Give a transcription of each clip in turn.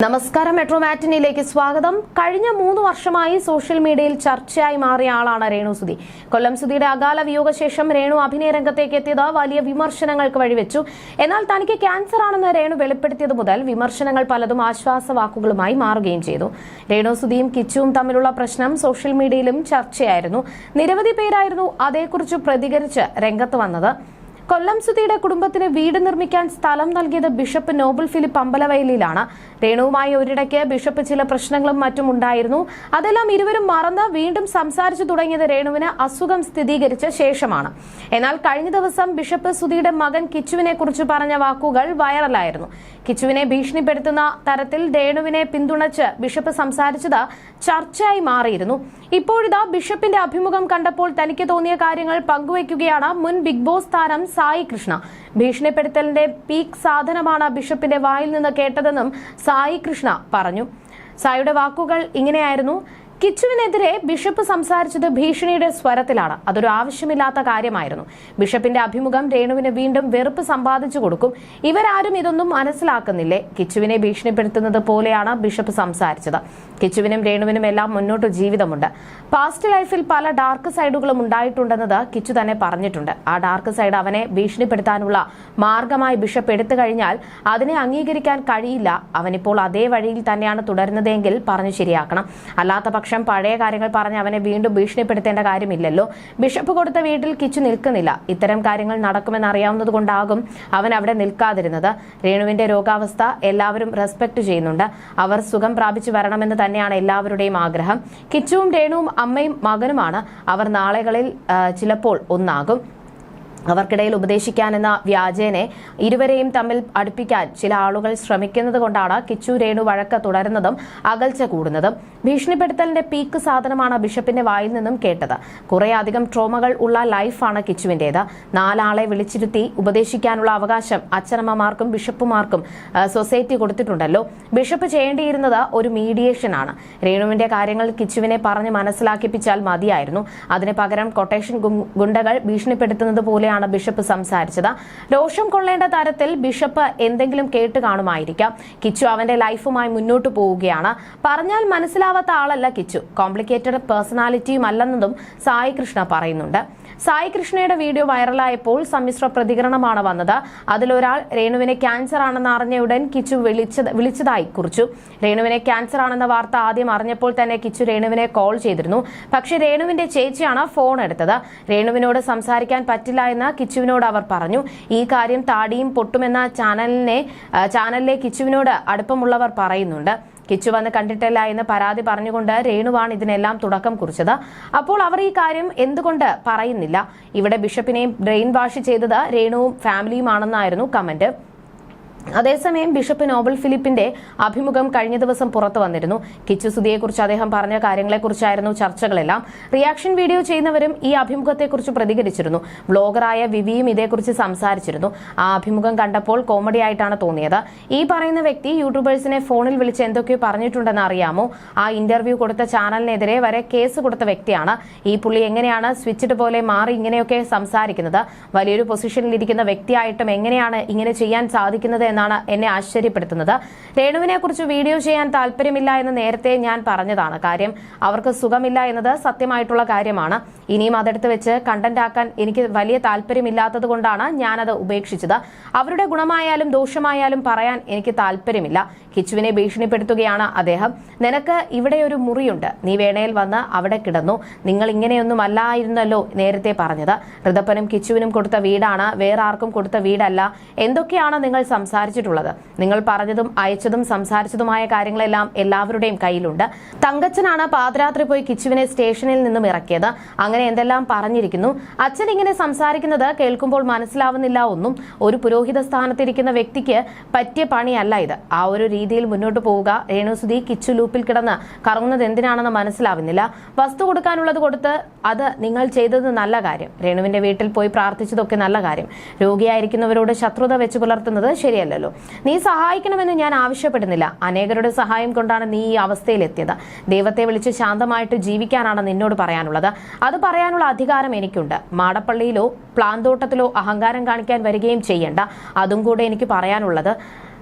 നമസ്കാരം, മെട്രോ മാറ്റിനിയിലേക്ക് സ്വാഗതം. കഴിഞ്ഞ 3 വർഷമായി സോഷ്യൽ മീഡിയയിൽ ചർച്ചയായി മാറിയ ആളാണ് രേണു സുധി. കൊല്ലം സുധിയുടെ അകാല വിയോഗശേഷം രേണു അഭിനയ രംഗത്തേക്ക് എത്തിയത് വലിയ വിമർശനങ്ങൾക്ക് വഴിവെച്ചു. എന്നാൽ തനിക്ക് ക്യാൻസർ ആണെന്ന് രേണു വെളിപ്പെടുത്തിയത് മുതൽ വിമർശനങ്ങൾ പലതും ആശ്വാസവാക്കുകളുമായി മാറുകയും ചെയ്തു. രേണു സുധിയും കിച്ചുവും തമ്മിലുള്ള പ്രശ്നം സോഷ്യൽ മീഡിയയിലും ചർച്ചയായിരുന്നു. നിരവധി പേരായിരുന്നു അതേക്കുറിച്ച് പ്രതികരിച്ച് രംഗത്ത് വന്നത്. കൊല്ലം സുധിയുടെ കുടുംബത്തിന് വീട് നിർമ്മിക്കാൻ സ്ഥലം നൽകിയത് ബിഷപ്പ് നോബൽ ഫിലിപ്പ് അമ്പലവയലിലാണ്. രേണുവുമായി ഒരിടയ്ക്ക് ബിഷപ്പ് ചില പ്രശ്നങ്ങളും മറ്റും ഉണ്ടായിരുന്നു. അതെല്ലാം ഇരുവരും മറന്ന് വീണ്ടും സംസാരിച്ചു തുടങ്ങിയത് രേണുവിന് അസുഖം സ്ഥിരീകരിച്ച ശേഷമാണ്. എന്നാൽ കഴിഞ്ഞ ദിവസം ബിഷപ്പ് സുധിയുടെ മകൻ കിച്ചുവിനെ കുറിച്ച് പറഞ്ഞ വാക്കുകൾ വൈറലായിരുന്നു. കിച്ചുവിനെ ഭീഷണിപ്പെടുത്തുന്ന തരത്തിൽ രേണുവിനെ പിന്തുണച്ച് ബിഷപ്പ് സംസാരിച്ചത് ചർച്ചയായി മാറിയിരുന്നു. ഇപ്പോഴിതാ ബിഷപ്പിന്റെ അഭിമുഖം കണ്ടപ്പോൾ തനിക്ക് തോന്നിയ കാര്യങ്ങൾ പങ്കുവയ്ക്കുകയാണ് മുൻ ബിഗ് ബോസ് താരം സായി കൃഷ്ണ. ഭീഷണിപ്പെടുത്തലിന്റെ പീക്ക് സാധനമാണ് ബിഷപ്പിന്റെ വായിൽ നിന്ന് കേട്ടതെന്നും സായി കൃഷ്ണ പറഞ്ഞു. സായിയുടെ വാക്കുകൾ ഇങ്ങനെയായിരുന്നു: കിച്ചുവിനെതിരെ ബിഷപ്പ് സംസാരിച്ചത് ഭീഷണിയുടെ സ്വരത്തിലാണ്. അതൊരു ആവശ്യമില്ലാത്ത കാര്യമായിരുന്നു. ബിഷപ്പിന്റെ അഭിമുഖം രേണുവിന് വീണ്ടും വെറുപ്പ് സമ്പാദിച്ചു കൊടുക്കും. ഇവരാരും ഇതൊന്നും മനസ്സിലാക്കുന്നില്ലേ? കിച്ചുവിനെ ഭീഷണിപ്പെടുത്തുന്നത് പോലെയാണ് ബിഷപ്പ് സംസാരിച്ചത്. കിച്ചുവിനും രേണുവിനും എല്ലാം മുന്നോട്ട് ജീവിതമുണ്ട്. പാസ്റ്റ് ലൈഫിൽ പല ഡാർക്ക് സൈഡുകളും ഉണ്ടായിട്ടുണ്ടെന്നത് കിച്ചു തന്നെ പറഞ്ഞിട്ടുണ്ട്. ആ ഡാർക്ക് സൈഡ് അവനെ ഭീഷണിപ്പെടുത്താനുള്ള മാർഗമായി ബിഷപ്പ് എടുത്തു കഴിഞ്ഞാൽ അതിനെ അംഗീകരിക്കാൻ കഴിയില്ല. അവനിപ്പോൾ അതേ വഴിയിൽ തന്നെയാണ് തുടരുന്നതെങ്കിൽ പറഞ്ഞു ശരിയാക്കണം. അല്ലാത്ത പക്ഷം പഴയ കാര്യങ്ങൾ പറഞ്ഞ് അവനെ വീണ്ടും ഭീഷണിപ്പെടുത്തേണ്ട കാര്യമില്ലല്ലോ. ബിഷപ്പ് കൊടുത്ത വീട്ടിൽ കിച്ചു നിൽക്കുന്നില്ല. ഇത്തരം കാര്യങ്ങൾ നടക്കുമെന്ന് അറിയാവുന്നത് കൊണ്ടാകും അവൻ അവിടെ നിൽക്കാതിരുന്നത്. രേണുവിന്റെ രോഗാവസ്ഥ എല്ലാവരും റെസ്പെക്ട് ചെയ്യുന്നുണ്ട്. അവർ സുഖം പ്രാപിച്ചു വരണമെന്ന് തന്നെയാണ് എല്ലാവരുടെയും ആഗ്രഹം. കിച്ചുവും രേണുവും അമ്മയും മകനുമാണ്. അവർ നാളുകളിൽ ചിലപ്പോൾ ഒന്നാകും. അവർക്കിടയിൽ ഉപദേശിക്കാനെന്ന വ്യാജേനെ ഇരുവരെയും തമ്മിൽ അടുപ്പിക്കാൻ ചില ആളുകൾ ശ്രമിക്കുന്നത് കൊണ്ടാണ് കിച്ചു രേണു വഴക്ക് തുടരുന്നതും അകൽച്ച കൂടുന്നതും. ഭീഷണിപ്പെടുത്തലിന്റെ പീക്ക് സാധനമാണ് ബിഷപ്പിന്റെ വായിൽ നിന്നും കേട്ടത്. കുറെ അധികം ട്രോമകൾ ഉള്ള ലൈഫാണ് കിച്ചുവിന്റേത്. 4 ആളെ വിളിച്ചിരുത്തി ഉപദേശിക്കാനുള്ള അവകാശം അച്ഛനമ്മമാർക്കും ബിഷപ്പുമാർക്കും സൊസൈറ്റി കൊടുത്തിട്ടുണ്ടല്ലോ. ബിഷപ്പ് ചെയ്യേണ്ടിയിരുന്നത് ഒരു മീഡിയേഷൻ ആണ്. രേണുവിന്റെ കാര്യങ്ങൾ കിച്ചുവിനെ പറഞ്ഞ് മനസ്സിലാക്കിപ്പിച്ചാൽ മതിയായിരുന്നു. അതിന് പകരം കൊട്ടേഷൻ ഗുണ്ടകൾ ഭീഷണിപ്പെടുത്തുന്നത് പോലെയാണ് ബിഷപ്പ് സംസാരിച്ചത്. രോഷം കൊള്ളേണ്ട തരത്തിൽ ബിഷപ്പ് എന്തെങ്കിലും കേട്ട് കാണുമായിരിക്കാം. കിച്ചു അവന്റെ ലൈഫുമായി മുന്നോട്ട് പോവുകയാണ്. പറഞ്ഞാൽ മനസ്സിലാവാത്ത ആളല്ല കിച്ചു. കോംപ്ലിക്കേറ്റഡ് പേഴ്സണാലിറ്റിയും അല്ലെന്നതും സായി കൃഷ്ണ പറയുന്നുണ്ട്. സായി കൃഷ്ണയുടെ വീഡിയോ വൈറലായപ്പോൾ സമ്മിശ്ര പ്രതികരണമാണ് വന്നത്. അതിലൊരാൾ രേണുവിനെ ക്യാൻസർ ആണെന്ന് അറിഞ്ഞയുടൻ കിച്ചു വിളിച്ചതായി കുറിച്ചു. രേണുവിനെ ക്യാൻസർ ആണെന്ന വാർത്ത ആദ്യം അറിഞ്ഞപ്പോൾ തന്നെ കിച്ചു രേണുവിനെ കോൾ ചെയ്തിരുന്നു. പക്ഷേ രേണുവിന്റെ ചേച്ചിയാണ് ഫോൺ എടുത്തത്. രേണുവിനോട് സംസാരിക്കാൻ പറ്റില്ല എന്ന് കിച്ചുവിനോട് അവർ പറഞ്ഞു. ഈ കാര്യം താടിയും പൊട്ടുമെന്ന ചാനലിലെ കിച്ചുവിനോട് അടുപ്പമുള്ളവർ പറയുന്നുണ്ട്. കിച്ചു വന്ന് കണ്ടിട്ടില്ല എന്ന് പരാതി പറഞ്ഞുകൊണ്ട് രേണുവാണ് ഇതിനെല്ലാം തുടക്കം കുറിച്ചത്. അപ്പോൾ അവർ ഈ കാര്യം എന്തുകൊണ്ട് പറയുന്നില്ല? ഇവിടെ ബിഷപ്പിനെയും ബ്രെയിൻ വാഷ് ചെയ്തത് രേണുവും ഫാമിലിയുമാണെന്നായിരുന്നു കമന്റ്. അതേസമയം ബിഷപ്പ് നോബൽ ഫിലിപ്പിന്റെ അഭിമുഖം കഴിഞ്ഞ ദിവസം പുറത്തു വന്നിരുന്നു. കിച്ചു സുധിയെക്കുറിച്ച് അദ്ദേഹം പറഞ്ഞ കാര്യങ്ങളെക്കുറിച്ചായിരുന്നു ചർച്ചകളെല്ലാം. റിയാക്ഷൻ വീഡിയോ ചെയ്യുന്നവരും ഈ അഭിമുഖത്തെക്കുറിച്ച് പ്രതികരിച്ചിരുന്നു. ബ്ലോഗറായ വിവിയും ഇതേക്കുറിച്ച് സംസാരിച്ചിരുന്നു. ആ അഭിമുഖം കണ്ടപ്പോൾ കോമഡി ആയിട്ടാണ് തോന്നിയത്. ഈ പറയുന്ന വ്യക്തി യൂട്യൂബേഴ്സിനെ ഫോണിൽ വിളിച്ച് എന്തൊക്കെയോ പറഞ്ഞിട്ടുണ്ടെന്ന് അറിയാമോ? ആ ഇന്റർവ്യൂ കൊടുത്ത ചാനലിനെതിരെ വരെ കേസ് കൊടുത്ത വ്യക്തിയാണ്. ഈ പുള്ളി എങ്ങനെയാണ് സ്വിച്ചിട്ട് പോലെ മാറി ഇങ്ങനെയൊക്കെ സംസാരിക്കുന്നത്? വലിയൊരു പൊസിഷനിലിരിക്കുന്ന വ്യക്തിയായിട്ടും എങ്ങനെയാണ് ഇങ്ങനെ ചെയ്യാൻ സാധിക്കുന്നത് എന്നാണ് എന്നെ ആശ്ചര്യപ്പെടുത്തുന്നത്. രേണുവിനെ കുറിച്ച് വീഡിയോ ചെയ്യാൻ താല്പര്യമില്ല എന്ന് നേരത്തെ ഞാൻ പറഞ്ഞതാണ്. കാര്യം അവർക്ക് സുഖമില്ല എന്നത് സത്യമായിട്ടുള്ള കാര്യമാണ്. ഇനിയും അതെടുത്ത് വെച്ച് കണ്ടന്റ് ആക്കാൻ എനിക്ക് വലിയ താല്പര്യമില്ലാത്തത് കൊണ്ടാണ് ഞാനത് ഉപേക്ഷിച്ചത്. അവരുടെ ഗുണമായാലും ദോഷമായാലും പറയാൻ എനിക്ക് താല്പര്യമില്ല. കിച്ചുവിനെ ഭീഷണിപ്പെടുത്തുകയാണ് അദ്ദേഹം. നിനക്ക് ഇവിടെ ഒരു മുറിയുണ്ട്, നീ വേണേൽ വന്ന് അവിടെ കിടന്നു. നിങ്ങൾ ഇങ്ങനെയൊന്നും അല്ലായിരുന്നല്ലോ നേരത്തെ പറഞ്ഞത്. ഋതപ്പനും കിച്ചുവിനും കൊടുത്ത വീടാണ്, വേറെ ആർക്കും കൊടുത്ത വീടല്ല. എന്തൊക്കെയാണ് നിങ്ങൾ സംസാരിച്ചിട്ടുള്ളത്? നിങ്ങൾ പറഞ്ഞതും അയച്ചതും സംസാരിച്ചതുമായ കാര്യങ്ങളെല്ലാം എല്ലാവരുടെയും കയ്യിലുണ്ട്. തങ്കച്ചനാണ് പാതിരാത്രി പോയി കിച്ചുവിനെ സ്റ്റേഷനിൽ നിന്നും ഇറക്കിയത്. അങ്ങനെ എന്തെല്ലാം പറഞ്ഞിരിക്കുന്നു. അച്ഛൻ ഇങ്ങനെ സംസാരിക്കുന്നത് കേൾക്കുമ്പോൾ മനസ്സിലാവുന്നില്ല ഒന്നും. ഒരു പുരോഹിത സ്ഥാനത്തിരിക്കുന്ന വ്യക്തിക്ക് പറ്റിയ പണിയല്ല ഇത്. ആ ഒരു രീതിയിൽ മുന്നോട്ട് പോവുക. രേണു സുധി കിച്ചു ലൂപ്പിൽ കിടന്ന് കറങ്ങുന്നത് എന്തിനാണെന്ന് മനസ്സിലാവുന്നില്ല. വസ്തു കൊടുക്കാനുള്ളത് കൊടുത്ത് അത് നിങ്ങൾ ചെയ്തത് നല്ല കാര്യം. രേണുവിന്റെ വീട്ടിൽ പോയി പ്രാർത്ഥിച്ചതൊക്കെ നല്ല കാര്യം. രോഗിയായിരിക്കുന്നവരോട് ശത്രുത വെച്ച് പുലർത്തുന്നത് ശരിയല്ലല്ലോ. നീ സഹായിക്കണമെന്ന് ഞാൻ ആവശ്യപ്പെടുന്നില്ല. അനേകരുടെ സഹായം കൊണ്ടാണ് നീ ഈ അവസ്ഥയിലെത്തിയത്. ദൈവത്തെ വിളിച്ച് ശാന്തമായിട്ട് ജീവിക്കാനാണ് നിന്നോട് പറയാനുള്ളത്. അത് പറയാനുള്ള അധികാരം എനിക്കുണ്ട്. മാടപ്പള്ളിയിലോ പ്ലാന്തോട്ടത്തിലോ അഹങ്കാരം കാണിക്കാൻ വരികയും ചെയ്യണ്ട. അതും കൂടെ എനിക്ക് പറയാനുള്ളത്.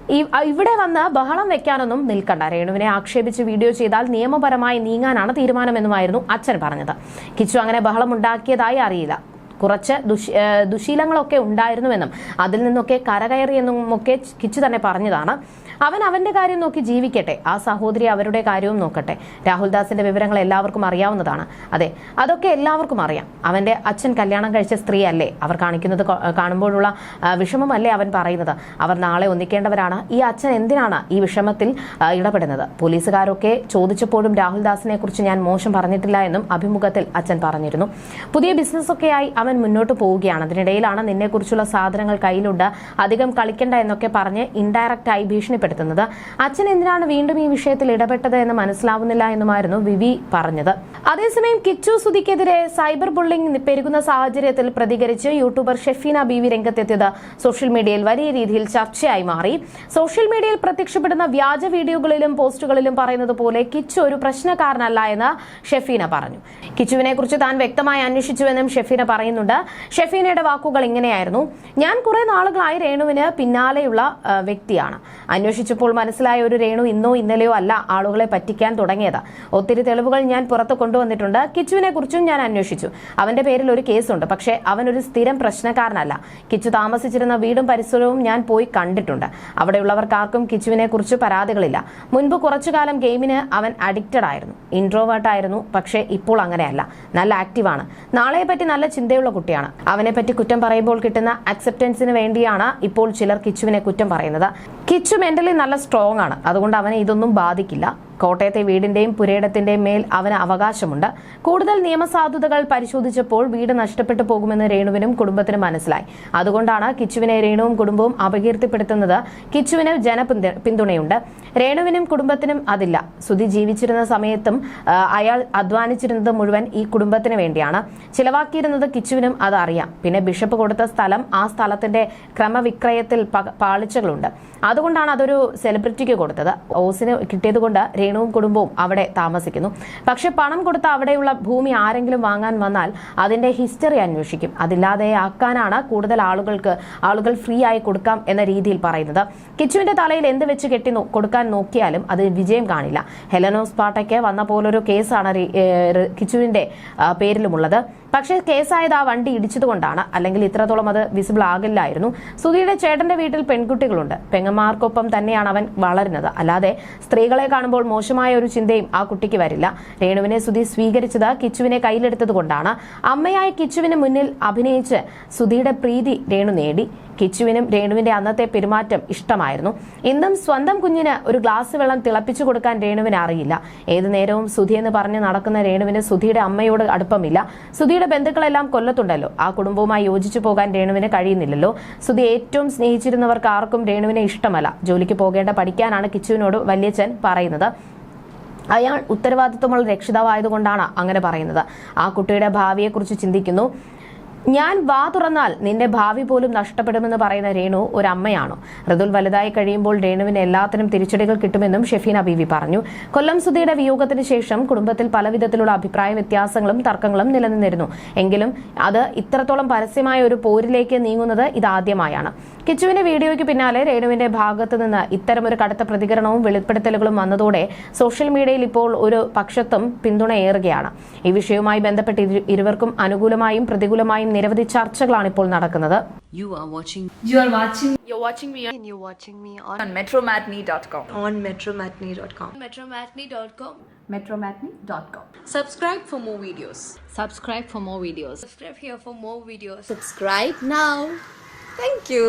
ഇവിടെ വന്ന് ബഹളം വെക്കാനൊന്നും നിൽക്കണ്ട, രേണുവിനെ ആക്ഷേപിച്ച് വീഡിയോ ചെയ്താൽ നിയമപരമായി നീങ്ങാനാണ് തീരുമാനമെന്നുമായിരുന്നു അച്ഛൻ പറഞ്ഞത്. കിച്ചു അങ്ങനെ ബഹളം ഉണ്ടാക്കിയതായി അറിയില്ല. കുറച്ച് ദുശീലങ്ങളൊക്കെ ഉണ്ടായിരുന്നുവെന്നും അതിൽ നിന്നൊക്കെ കരകയറിയെന്നുമൊക്കെ കിച്ചു തന്നെ പറഞ്ഞതാണ്. അവൻ അവന്റെ കാര്യം നോക്കി ജീവിക്കട്ടെ, ആ സഹോദരി അവരുടെ കാര്യവും നോക്കട്ടെ. രാഹുൽ ദാസിന്റെ വിവരങ്ങൾ എല്ലാവർക്കും അറിയാവുന്നതാണ്. അതെ, അതൊക്കെ എല്ലാവർക്കും അറിയാം. അവന്റെ അച്ഛൻ കല്യാണം കഴിച്ച സ്ത്രീ അല്ലേ, അവർ കാണിക്കുന്നത് കാണുമ്പോഴുള്ള വിഷമമല്ലേ അവൻ പറയുന്നത്. അവർ നാളെ ഒന്നിക്കേണ്ടവരാണ്. ഈ അച്ഛൻ എന്തിനാണ് ഈ വിഷമത്തിൽ ഇടപെടുന്നത്? പോലീസുകാരൊക്കെ ചോദിച്ചപ്പോഴും രാഹുൽ ദാസിനെ കുറിച്ച് ഞാൻ മോശം പറഞ്ഞിട്ടില്ല എന്നും അഭിമുഖത്തിൽ അച്ഛൻ പറഞ്ഞിരുന്നു. പുതിയ ബിസിനസ്സൊക്കെയായി അവൻ മുന്നോട്ട് പോവുകയാണ്. അതിനിടയിലാണ് നിന്നെക്കുറിച്ചുള്ള സാധനങ്ങൾ കയ്യിലുണ്ട്, അധികം കളിക്കണ്ട എന്നൊക്കെ പറഞ്ഞ് ഇൻഡയറക്റ്റായി ഭീഷണിപ്പെടുത്തുന്നത്. അച്ഛൻ എന്തിനാണ് വീണ്ടും ഈ വിഷയത്തിൽ ഇടപെട്ടത് എന്ന് മനസ്സിലാവുന്നില്ല എന്നുമായിരുന്നു വിവി പറഞ്ഞത്. അതേസമയം കിച്ചു സുധിക്കെതിരെ സൈബർ ബുള്ളിംഗ് പെരുകുന്ന സാഹചര്യത്തിൽ പ്രതികരിച്ച് യൂട്യൂബർ ഷെഫീന ബീവി രംഗത്തെത്തിയത് സോഷ്യൽ മീഡിയയിൽ വലിയ രീതിയിൽ ചർച്ചയായി മാറി. സോഷ്യൽ മീഡിയയിൽ പ്രത്യക്ഷപ്പെടുന്ന വ്യാജ വീഡിയോകളിലും പോസ്റ്റുകളിലും പറയുന്നത് പോലെ കിച്ചു ഒരു പ്രശ്നക്കാരനല്ല എന്ന് ഷെഫീന പറഞ്ഞു. കിച്ചുവിനെ കുറിച്ച് താൻ വ്യക്തമായി അന്വേഷിച്ചുവെന്നും ഷെഫീന പറയുന്നുണ്ട്. ഷെഫീനയുടെ വാക്കുകൾ ഇങ്ങനെയായിരുന്നു: ഞാൻ കുറെ നാളുകളായി രേണുവിന് പിന്നാലെയുള്ള വ്യക്തിയാണ്. അന്വേഷിച്ചപ്പോൾ മനസ്സിലായ ഒരു രേണു ഇന്നോ ഇന്നലെയോ അല്ല ആളുകളെ പറ്റിക്കാൻ തുടങ്ങിയത്. ഒത്തിരി തെളിവുകൾ ഞാൻ പുറത്തു കൊണ്ടുവന്നിട്ടുണ്ട്. കിച്ചുവിനെ കുറിച്ചും ഞാൻ അന്വേഷിച്ചു. അവന്റെ പേരിൽ ഒരു കേസുണ്ട്, പക്ഷേ അവനൊരു സ്ഥിരം പ്രശ്നക്കാരനല്ല. കിച്ചു താമസിച്ചിരുന്ന വീടും പരിസരവും ഞാൻ പോയി കണ്ടിട്ടുണ്ട്. അവിടെയുള്ളവർക്കാർക്കും കിച്ചുവിനെ കുറിച്ച് പരാതികളില്ല. മുൻപ് കുറച്ചു കാലം ഗെയിമിന് അവൻ അഡിക്റ്റഡ് ആയിരുന്നു, ഇൻട്രോവേർട്ട് ആയിരുന്നു. പക്ഷേ ഇപ്പോൾ അങ്ങനെയല്ല, നല്ല ആക്റ്റീവാണ്. നാളെയെ പറ്റി നല്ല ചിന്തയുള്ള കുട്ടിയാണ്. അവനെ പറ്റി കുറ്റം പറയുമ്പോൾ കിട്ടുന്ന അക്സെപ്റ്റൻസിന് വേണ്ടിയാണ് ഇപ്പോൾ ചിലർ കിച്ചുവിനെ കുറ്റം പറയുന്നത്. കിച്ചു മെന്റലി നല്ല സ്ട്രോങ് ആണ്, അതുകൊണ്ട് അവനെ ഇതൊന്നും ബാധിക്കില്ല. കോട്ടയത്തെ വീടിന്റെയും പുരയിടത്തിന്റെയും മേൽ അവന് അവകാശമുണ്ട്. കൂടുതൽ നിയമസാധുതകൾ പരിശോധിച്ചപ്പോൾ വീട് നഷ്ടപ്പെട്ടു പോകുമെന്ന് രേണുവിനും കുടുംബത്തിനും മനസ്സിലായി. അതുകൊണ്ടാണ് കിച്ചുവിനെ രേണുവും കുടുംബവും അപകീർത്തിപ്പെടുത്തുന്നത്. കിച്ചുവിന് ജനപിന്തുണയുണ്ട്, രേണുവിനും കുടുംബത്തിനും അതില്ല. സുധി ജീവിച്ചിരുന്ന സമയത്തും അയാൾ അധ്വാനിച്ചിരുന്നത് മുഴുവൻ ഈ കുടുംബത്തിന് വേണ്ടിയാണ്. ചിലവാക്കിയിരുന്നത് കിച്ചുവിനും അത് അറിയാം. പിന്നെ ബിഷപ്പ് കൊടുത്ത സ്ഥലം, ആ സ്ഥലത്തിന്റെ ക്രമവിക്രയത്തിൽ പാളിച്ചകളുണ്ട്. അതുകൊണ്ടാണ് അതൊരു സെലിബ്രിറ്റിക്ക് കൊടുത്തത്. ഓസിന് കിട്ടിയതുകൊണ്ട് രേണുവും കുടുംബവും അവിടെ താമസിക്കുന്നു. പക്ഷെ പണം കൊടുത്ത അവിടെയുള്ള ഭൂമി ആരെങ്കിലും വാങ്ങാൻ വന്നാൽ അതിന്റെ ഹിസ്റ്ററി അന്വേഷിക്കും. അതില്ലാതെ ആക്കാനാണ് കൂടുതൽ ആളുകൾ ഫ്രീ ആയി കൊടുക്കാം എന്ന രീതിയിൽ പറയുന്നത്. കിച്ചുവിന്റെ തലയിൽ എന്ത് വെച്ച് കെട്ടി കൊടുക്കാൻ നോക്കിയാലും അത് വിജയം കാണില്ല. ഹെലനോസ് പാട്ടയ്ക്ക് വന്ന പോലൊരു കേസാണ് കിച്ചുവിന്റെ പേരിലുമുള്ളത്. പക്ഷേ കേസായത് ആ വണ്ടി ഇടിച്ചതുകൊണ്ടാണ്, അല്ലെങ്കിൽ ഇത്രത്തോളം അത് വിസിബിൾ ആകില്ലായിരുന്നു. സുധിയുടെ ചേട്ടന്റെ വീട്ടിൽ പെൺകുട്ടികളുണ്ട്. പെങ്ങന്മാർക്കൊപ്പം തന്നെയാണ് അവൻ വളരുന്നത്. അല്ലാതെ സ്ത്രീകളെ കാണുമ്പോൾ മോശമായ ഒരു ചിന്തയും ആ കുട്ടിക്ക് വരില്ല. രേണുവിനെ സുധി സ്വീകരിച്ചത് കിച്ചുവിനെ കയ്യിലെടുത്തത് കൊണ്ടാണ്. അമ്മയായി കിച്ചുവിന് മുന്നിൽ അഭിനയിച്ച് സുധിയുടെ പ്രീതി രേണു നേടി. കിച്ചുവിനും രേണുവിന്റെ അന്നത്തെ പെരുമാറ്റം ഇഷ്ടമായിരുന്നു. ഇന്നും സ്വന്തം കുഞ്ഞിന് ഒരു ഗ്ലാസ് വെള്ളം തിളപ്പിച്ചു കൊടുക്കാൻ രേണുവിന് അറിയില്ല. ഏതു നേരവും സുധി എന്ന് പറഞ്ഞ് നടക്കുന്ന രേണുവിന് സുധിയുടെ അമ്മയോട് അടുപ്പമില്ല. സുധിയുടെ ബന്ധുക്കളെല്ലാം കൊല്ലത്തുണ്ടല്ലോ. ആ കുടുംബവുമായി യോജിച്ചു പോകാൻ രേണുവിന് കഴിയുന്നില്ലല്ലോ. സുധി ഏറ്റവും സ്നേഹിച്ചിരുന്നവർക്ക് ആർക്കും രേണുവിനെ ഇഷ്ടമല്ല. ജോലിക്ക് പോകേണ്ട പഠിക്കാനാണ് കിച്ചുവിനോട് വല്യച്ഛൻ പറയുന്നത്. അയാൾ ഉത്തരവാദിത്വമുള്ള രക്ഷിതാവായതുകൊണ്ടാണ് അങ്ങനെ പറയുന്നത്. ആ കുട്ടിയുടെ ഭാവിയെക്കുറിച്ച് ചിന്തിക്കുന്നു. ഞാൻ വാ തുറന്നാൽ നിന്റെ ഭാവി പോലും നഷ്ടപ്പെടുമെന്ന് പറയുന്ന രേണു ഒരു അമ്മയാണോ? ഋതുൽ വലുതായി കഴിയുമ്പോൾ രേണുവിന് എല്ലാത്തിനും തിരിച്ചടികൾ കിട്ടുമെന്നും ഷെഫീന ബീവി പറഞ്ഞു. കൊല്ലം സുധിയുടെ വിയോഗത്തിന് ശേഷം കുടുംബത്തിൽ പലവിധത്തിലുള്ള അഭിപ്രായ വ്യത്യാസങ്ങളും തർക്കങ്ങളും നിലനിന്നിരുന്നു. എങ്കിലും അത് ഇത്രത്തോളം പരസ്യമായ ഒരു പോരിലേക്ക് നീങ്ങുന്നത് ഇതാദ്യമായാണ്. കിച്ചുവിന്റെ വീഡിയോയ്ക്ക് പിന്നാലെ രേണുവിന്റെ ഭാഗത്ത് നിന്ന് ഇത്തരമൊരു കടുത്ത പ്രതികരണവും വെളിപ്പെടുത്തലുകളും വന്നതോടെ സോഷ്യൽ മീഡിയയിൽ ഇപ്പോൾ ഒരു പക്ഷത്തും പിന്തുണയേറുകയാണ്. ഈ വിഷയവുമായി ബന്ധപ്പെട്ട് ഇരുവർക്കും അനുകൂലമായും പ്രതികൂലമായും നിരവധി ചർച്ചകളാണ് ഇപ്പോൾ നടക്കുന്നത്. You're watching me on metromatney.com. metromatney.com. Subscribe for more videos. Subscribe here for more videos. Subscribe now. Thank you.